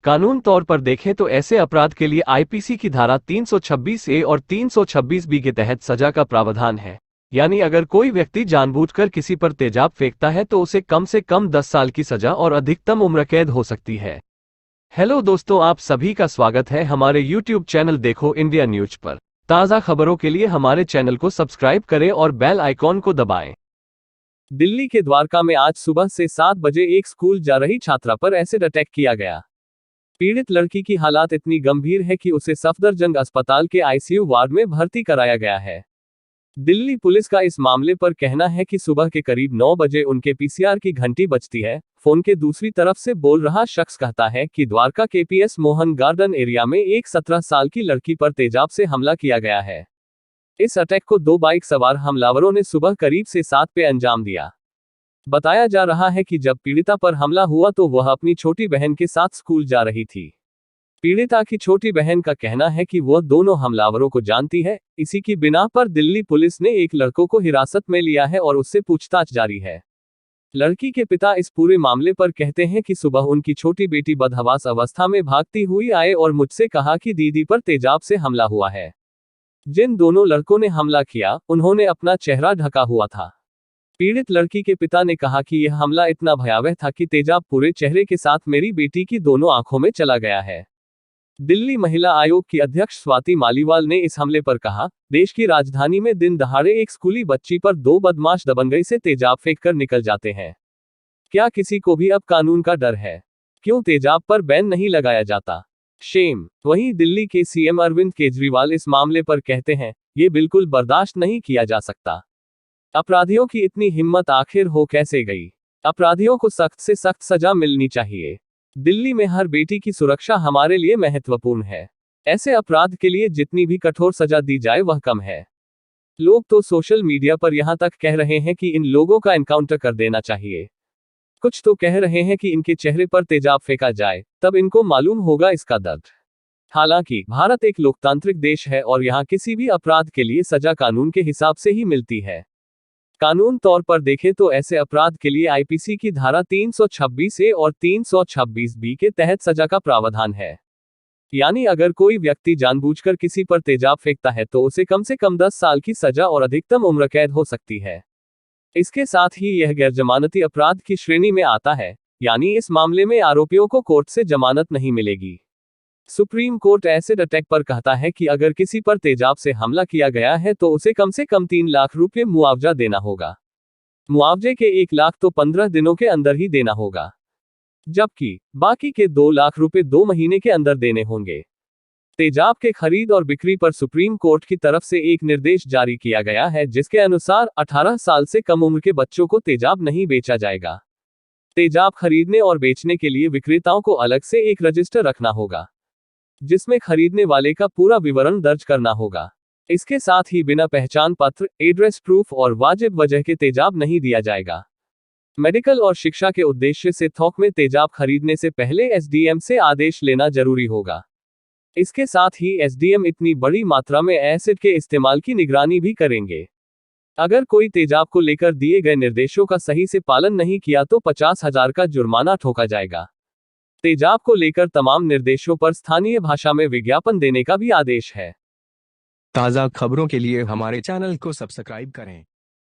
कानून तौर पर देखें तो ऐसे अपराध के लिए आईपीसी की धारा 326 ए और 326 बी के तहत सजा का प्रावधान है। यानी अगर कोई व्यक्ति जानबूझकर किसी पर तेजाब फेंकता है तो उसे कम से कम 10 साल की सजा और अधिकतम उम्र कैद हो सकती है। हेलो दोस्तों, आप सभी का स्वागत है हमारे यूट्यूब चैनल देखो इंडिया न्यूज पर। ताज़ा खबरों के लिए हमारे चैनल को सब्सक्राइब करें और बेल आइकॉन को दबाएं। दिल्ली के द्वारका में आज सुबह से 7 बजे एक स्कूल जा रही छात्रा पर एसिड अटैक किया गया। पीड़ित लड़की की हालात इतनी गंभीर है कि उसे सफदरजंग अस्पताल के आईसीयू वार्ड में भर्ती कराया गया है। दिल्ली पुलिस का इस मामले पर कहना है कि सुबह के करीब 9 बजे उनके पीसीआर की घंटी बजती है। फोन के दूसरी तरफ से बोल रहा शख्स कहता है कि द्वारका के पीएस मोहन गार्डन एरिया में एक 17 साल की लड़की पर तेजाब से हमला किया गया है। इस अटैक को 2 बाइक सवार हमलावरों ने सुबह करीब से 7 पे अंजाम दिया। बताया जा रहा है कि जब पीड़िता पर हमला हुआ तो वह अपनी छोटी बहन के साथ स्कूल जा रही थी। पीड़िता की छोटी बहन का कहना है कि वह दोनों हमलावरों को जानती है। इसी की बिना पर दिल्ली पुलिस ने एक लड़कों को हिरासत में लिया है और उससे पूछताछ जारी है। लड़की के पिता इस पूरे मामले पर कहते हैं कि सुबह उनकी छोटी बेटी बदहवास अवस्था में भागती हुई आए और मुझसे कहा कि दीदी पर तेजाब से हमला हुआ है। जिन दोनों लड़कों ने हमला किया उन्होंने अपना चेहरा ढका हुआ था। पीड़ित लड़की के पिता ने कहा कि यह हमला इतना भयावह था कि तेजाब पूरे चेहरे के साथ मेरी बेटी की दोनों आंखों में चला गया है। दिल्ली महिला आयोग की अध्यक्ष स्वाति मालीवाल ने इस हमले पर कहा, देश की राजधानी में दिन दहाड़े एक स्कूली बच्ची पर 2 बदमाश दबंगई से तेजाब फेंक कर निकल जाते हैं। क्या किसी को भी अब कानून का डर है? क्यों तेजाब पर बैन नहीं लगाया जाता? शेम। वहीं दिल्ली के सीएम अरविंद केजरीवाल इस मामले पर कहते हैं, ये बिल्कुल बर्दाश्त नहीं किया जा सकता। अपराधियों की इतनी हिम्मत आखिर हो कैसे गई? अपराधियों को सख्त से सख्त सजा मिलनी चाहिए। दिल्ली में हर बेटी की सुरक्षा हमारे लिए महत्वपूर्ण है। ऐसे अपराध के लिए जितनी भी कठोर सजा दी जाए वह कम है। लोग तो सोशल मीडिया पर यहां तक कह रहे हैं कि इन लोगों का एनकाउंटर कर देना चाहिए। कुछ तो कह रहे हैं कि इनके चेहरे पर तेजाब फेंका जाए, तब इनको मालूम होगा इसका दर्द। हालांकि भारत एक लोकतांत्रिक देश है और यहाँ किसी भी अपराध के लिए सजा कानून के हिसाब से ही मिलती है। कानून तौर पर देखें तो ऐसे अपराध के लिए आईपीसी की धारा 326 ए और 326 बी के तहत सजा का प्रावधान है। यानी अगर कोई व्यक्ति जानबूझकर किसी पर तेजाब फेंकता है तो उसे कम से कम 10 साल की सजा और अधिकतम उम्र कैद हो सकती है। इसके साथ ही यह गैरजमानती अपराध की श्रेणी में आता है, यानी इस मामले में आरोपियों को कोर्ट से जमानत नहीं मिलेगी। सुप्रीम कोर्ट एसिड अटैक पर कहता है कि अगर किसी पर तेजाब से हमला किया गया है तो उसे कम से कम 3 लाख रुपये मुआवजा देना होगा। मुआवजे के 1 लाख तो 15 दिनों के अंदर ही देना होगा, जबकि बाकी के 2 लाख रुपए 2 महीने के अंदर देने होंगे। तेजाब के खरीद और बिक्री पर सुप्रीम कोर्ट की तरफ से एक निर्देश जारी किया गया है, जिसके अनुसार 18 साल से कम उम्र के बच्चों को तेजाब नहीं बेचा जाएगा। तेजाब खरीदने और बेचने के लिए विक्रेताओं को अलग से एक रजिस्टर रखना होगा, जिसमें खरीदने वाले का पूरा विवरण दर्ज करना होगा। इसके साथ ही बिना पहचान पत्र, एड्रेस प्रूफ और वाजिब वजह के तेजाब नहीं दिया जाएगा। मेडिकल और शिक्षा के उद्देश्य से थोक में तेजाब खरीदने से पहले एसडीएम से आदेश लेना जरूरी होगा। इसके साथ ही एसडीएम इतनी बड़ी मात्रा में एसिड के इस्तेमाल की निगरानी भी करेंगे। अगर कोई तेजाब को लेकर दिए गए निर्देशों का सही से पालन नहीं किया तो 50,000 का जुर्माना ठोका जाएगा। तेजाब को लेकर तमाम निर्देशों पर स्थानीय भाषा में विज्ञापन देने का भी आदेश है। ताज़ा खबरों के लिए हमारे चैनल को सब्सक्राइब करें।